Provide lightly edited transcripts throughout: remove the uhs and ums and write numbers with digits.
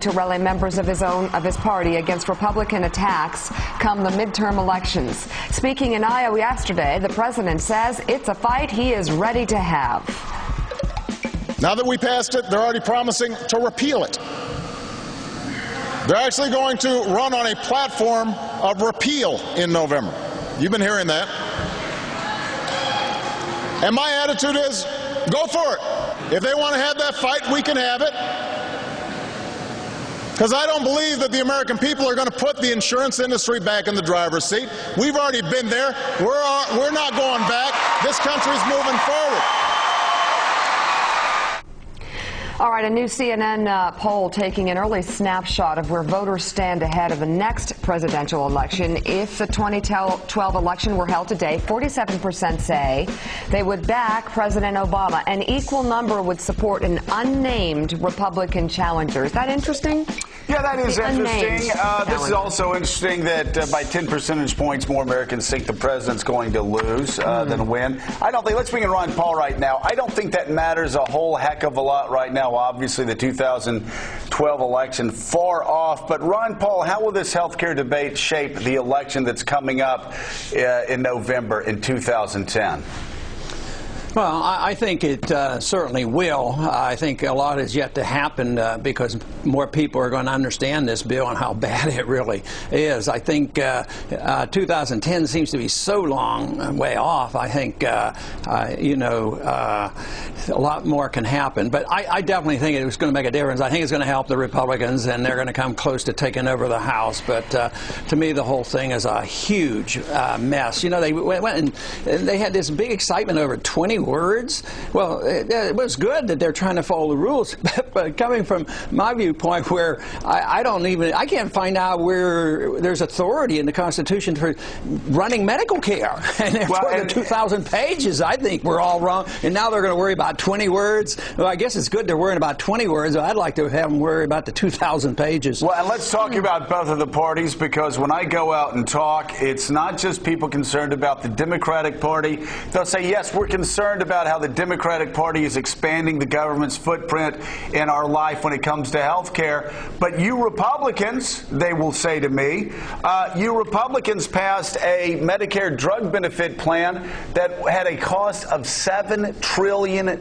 to rally members of his party against Republican attacks come the midterm elections. Speaking in Iowa yesterday, the president says it's a fight he is ready to have. Now that we passed it, they're already promising to repeal it. They're actually going to run on a platform of repeal in November. You've been hearing that. And my attitude is, go for it. If they want to have that fight, we can have it. Because I don't believe that the American people are going to put the insurance industry back in the driver's seat. We've already been there. We're not going back. This country's moving forward. All right, a new CNN poll taking an early snapshot of where voters stand ahead of the next presidential election. If the 2012 election were held today, 47% say they would back President Obama. An equal number would support an unnamed Republican challenger. Is that interesting? Yeah, that is interesting. This is also interesting that by 10 percentage points, more Americans think the president's going to lose than win. I don't think, let's bring in Ron Paul right now. I don't think that matters a whole heck of a lot right now. Obviously, the 2012 election far off. But Ron Paul, how will this health care debate shape the election that's coming up in November in 2010? Well, I think it certainly will. I think a lot is yet to happen because more people are going to understand this bill and how bad it really is. I think 2010 seems to be so long way off. I think, a lot more can happen. But I definitely think it's going to make a difference. I think it's going to help the Republicans, and they're going to come close to taking over the House. But to me, the whole thing is a huge mess. You know, they went and they had this big excitement over 20 words. Well, it was good that they're trying to follow the rules, but coming from my viewpoint, where I can't find out where there's authority in the Constitution for running medical care. And the 2,000 pages, I think we're all wrong. And now they're going to worry about 20 words. Well, I guess it's good they're worrying about 20 words. I'd like to have them worry about the 2,000 pages. Well, and let's talk about both of the parties, because when I go out and talk, it's not just people concerned about the Democratic Party. They'll say, yes, we're concerned about how the Democratic Party is expanding the government's footprint in our life when it comes to health care. But you Republicans, they will say to me, you Republicans passed a Medicare drug benefit plan that had a cost of $7 trillion.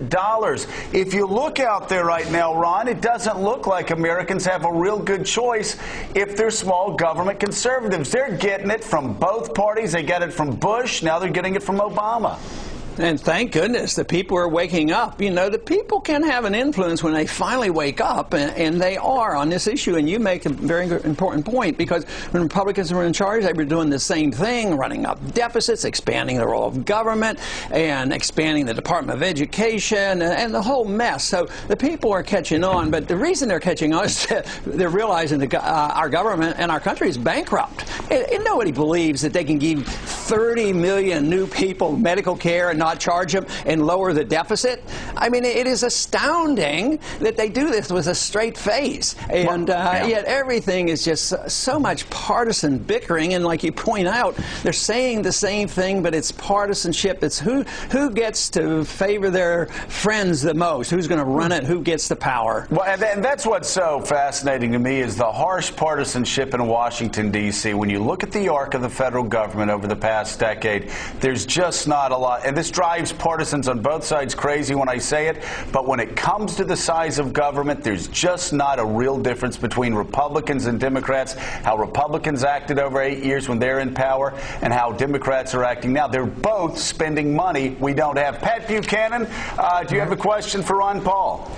If you look out there right now, Ron, it doesn't look like Americans have a real good choice if they're small government conservatives. They're getting it from both parties. They get it from Bush. Now they're getting it from Obama. And thank goodness the people are waking up. You know, the people can have an influence when they finally wake up, and they are on this issue. And you make a very important point, because when Republicans were in charge, they were doing the same thing, running up deficits, expanding the role of government, and expanding the Department of Education, and the whole mess. So the people are catching on. But the reason they're catching on is that they're realizing that our government and our country is bankrupt. And nobody believes that they can give 30 million new people medical care and not charge them and lower the deficit. I mean, it is astounding that they do this with a straight face. And yet everything is just so much partisan bickering. And like you point out, they're saying the same thing, but it's partisanship. It's who gets to favor their friends the most, who's going to run it, who gets the power. Well, and that's what's so fascinating to me, is the harsh partisanship in Washington, D.C. When you look at the arc of the federal government over the past decade, there's just not a lot. And this drives partisans on both sides crazy when I say it, but when it comes to the size of government, there's just not a real difference between Republicans and Democrats. How Republicans acted over 8 years when they're in power, and how Democrats are acting now. They're both spending money we don't have. Pat Buchanan, do you have a question for Ron Paul?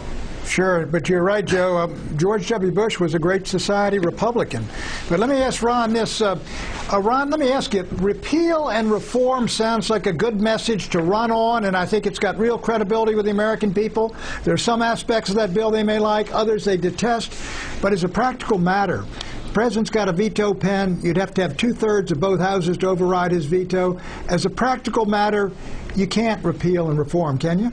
Sure, but you're right, Joe. George W. Bush was a great society Republican. But let me ask Ron this. Ron, let me ask you, repeal and reform sounds like a good message to run on, and I think it's got real credibility with the American people. There are some aspects of that bill they may like, others they detest. But as a practical matter, the president's got a veto pen. You'd have to have 2/3 of both houses to override his veto. As a practical matter, you can't repeal and reform, can you?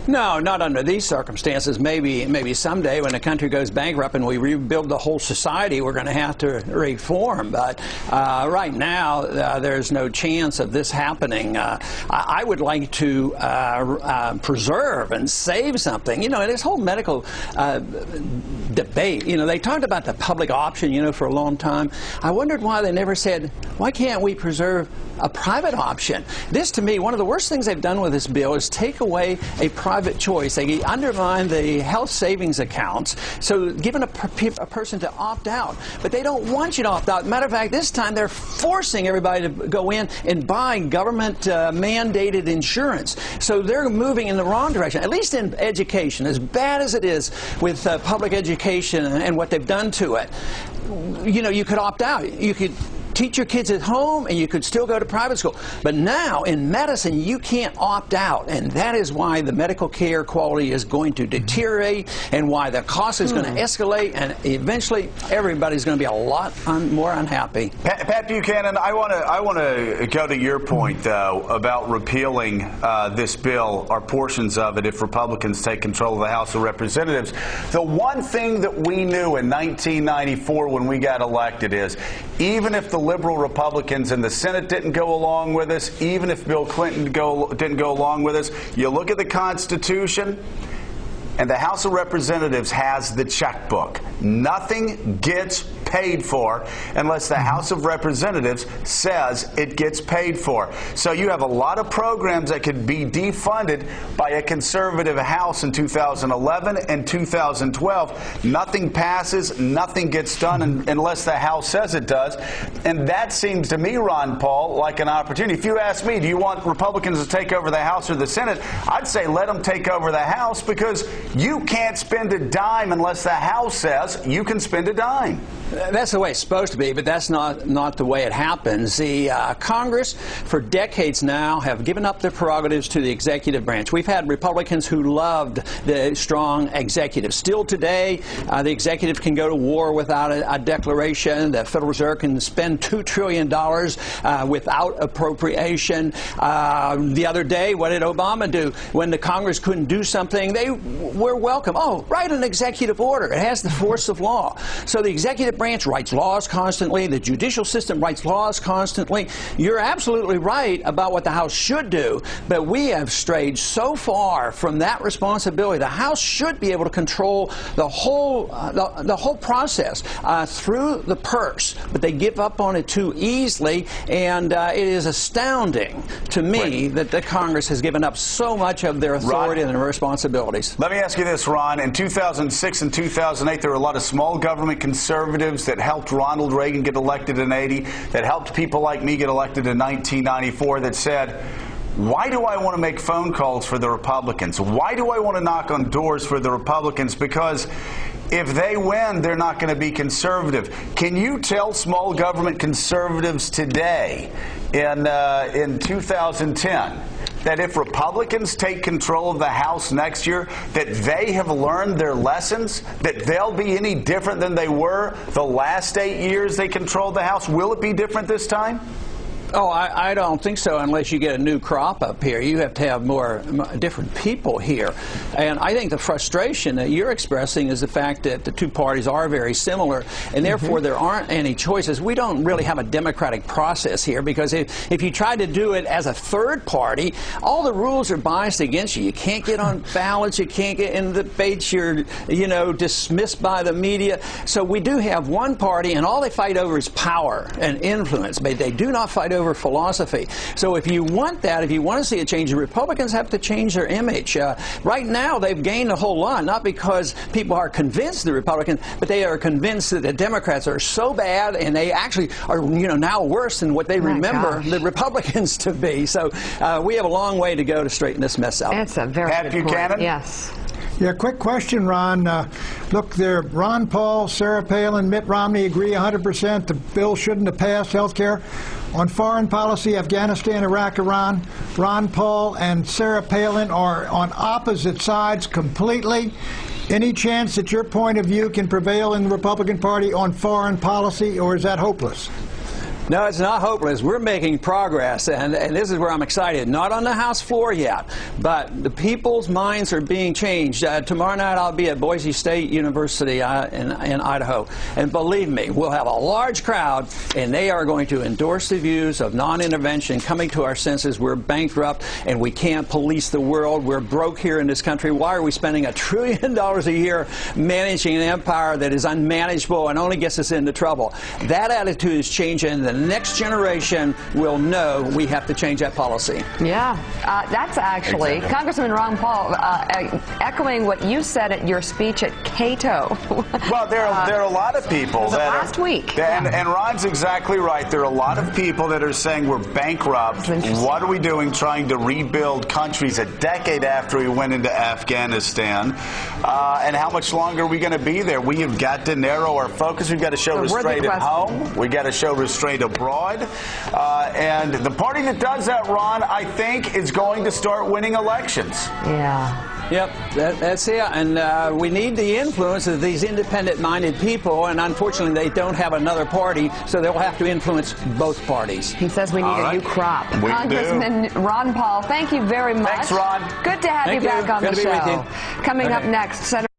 No, not under these circumstances. Maybe someday when the country goes bankrupt and we rebuild the whole society, we're going to have to reform. But right now, there's no chance of this happening. I would like to preserve and save something. You know, this whole medical debate. You know, they talked about the public option, you know, for a long time. I wondered why they never said, why can't we preserve a private option? This, to me, one of the worst things they've done with this bill is take away a private choice. They undermine the health savings accounts, so giving a person to opt out. But they don't want you to opt out. Matter of fact, this time they're forcing everybody to go in and buy government mandated insurance. So they're moving in the wrong direction, at least in education. As bad as it is with public education and what they've done to it, you know, you could opt out. You could teach your kids at home and you could still go to private school. But now in medicine you can't opt out, and that is why the medical care quality is going to deteriorate and why the cost is going to escalate, and eventually everybody's going to be a lot more unhappy. Pat Buchanan, I want to go to your point though about repealing this bill or portions of it if Republicans take control of the House of Representatives. The one thing that we knew in 1994 when we got elected is even if the liberal Republicans in the Senate didn't go along with us, even if Bill Clinton didn't go along with us, you look at the Constitution, and the House of Representatives has the checkbook. Nothing gets paid for unless the House of Representatives says it gets paid for. So you have a lot of programs that could be defunded by a conservative House in 2011 and 2012. Nothing passes, nothing gets done unless the House says it does. And that seems to me, Ron Paul, like an opportunity. If you ask me, do you want Republicans to take over the House or the Senate? I'd say let them take over the House, because you can't spend a dime unless the House says you can spend a dime. That's the way it's supposed to be, but that's not the way it happens. The Congress, for decades now, have given up their prerogatives to the executive branch. We've had Republicans who loved the strong executive. Still today, the executive can go to war without a declaration. The Federal Reserve can spend $2 trillion without appropriation. The other day, what did Obama do? When the Congress couldn't do something, they were welcome. Oh, write an executive order. It has the force of law. So the executive branch writes laws constantly. The judicial system writes laws constantly. You're absolutely right about what the House should do, but we have strayed so far from that responsibility. The House should be able to control the whole process through the purse, but they give up on it too easily, and it is astounding to me that the Congress has given up so much of their authority and their responsibilities. Let me ask you this, Ron. In 2006 and 2008, there were a lot of small government conservatives that helped Ronald Reagan get elected in '80, that helped people like me get elected in 1994, that said, why do I want to make phone calls for the Republicans? Why do I want to knock on doors for the Republicans? Because if they win, they're not going to be conservative. Can you tell small government conservatives today in 2010 that if Republicans take control of the House next year, that they have learned their lessons, that they'll be any different than they were the last 8 years they controlled the House? Will it be different this time? Oh, I don't think so, unless you get a new crop up here. You have to have more different people here. And I think the frustration that you're expressing is the fact that the two parties are very similar, and therefore there aren't any choices. We don't really have a democratic process here, because if you try to do it as a third party, all the rules are biased against you. You can't get on ballots, you can't get in debates, you're, you know, dismissed by the media. So we do have one party, and all they fight over is power and influence, but they do not fight over philosophy. So if you want that, if you want to see a change, the Republicans have to change their image. Right now, they've gained a whole lot, not because people are convinced the Republicans, but they are convinced that the Democrats are so bad, and they actually are, you know, now worse than what they remember the Republicans to be. So we have a long way to go to straighten this mess out. It's a very Pat good Buchanan? point. Yes. Yeah, quick question, Ron. Look, there, Ron Paul, Sarah Palin, Mitt Romney agree 100% the bill shouldn't have passed health care. On foreign policy, Afghanistan, Iraq, Iran, Ron Paul and Sarah Palin are on opposite sides completely. Any chance that your point of view can prevail in the Republican Party on foreign policy, or is that hopeless? No, it's not hopeless. We're making progress, and this is where I'm excited. Not on the House floor yet, but the people's minds are being changed. Tomorrow night I'll be at Boise State University in Idaho, and believe me, we'll have a large crowd, and they are going to endorse the views of non-intervention, coming to our senses. We're bankrupt, and we can't police the world. We're broke here in this country. Why are we spending $1 trillion a year managing an empire that is unmanageable and only gets us into trouble? That attitude is changing. The next generation will know we have to change that policy. Yeah, that's actually Exactly. Congressman Ron Paul echoing what you said at your speech at Cato. Well, there are a lot of people was that last week. And Ron's exactly right. There are a lot of people that are saying we're bankrupt. What are we doing trying to rebuild countries a decade after we went into Afghanistan? And how much longer are we going to be there? We have got to narrow our focus. We've got to show restraint at home. We've got to show restraint abroad. And the party that does that, Ron, I think, is going to start winning elections. Yeah. Yep, that's it. And we need the influence of these independent-minded people, and unfortunately they don't have another party, so they'll have to influence both parties. He says we need a new crop. We Congressman Ron Paul, thank you very much. Thanks, Ron. Good to have you back on Good the to be with show. you. Coming up next, Senator